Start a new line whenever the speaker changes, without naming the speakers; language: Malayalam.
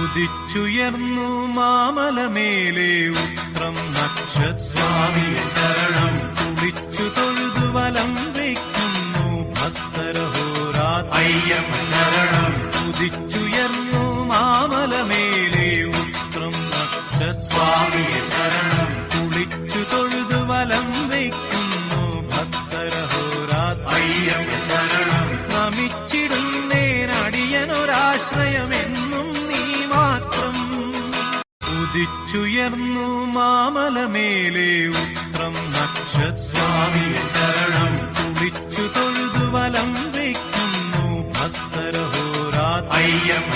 ഉദിച്ചുയർന്നു മാമലമേലെ ഉത്രം നക്ഷസ്വാമിയെ ശരണം. കുളിച്ചു തൊഴുതു വലം വയ്ക്കുന്നു ഭക്തരഹോരാത്രയ്യപ്പ ശരണം. ഉദിച്ചുയർന്നു മാമലമേലെ ഉത്രം നക്ഷസ്വാമിയെ ശരണം. കുളിച്ചു തൊഴുതു വലം വയ്ക്കുന്നു ഭക്തരഹോരാത്രയ്യപ്പ ശരണം. നമിച്ചിടുന്നേനടിയനൊരാശ്രയമെന്നും നീ മാത്രം. ഉദിച്ചുയർന്നു മാമലമേലെ ഉത്രം നക്ഷസ്വാമിയെ ശരണം. കുളിച്ചു തൊഴുതു വലം വയ്ക്കുന്നു ഭക്തരഹോരാത്രയ്യപ്പ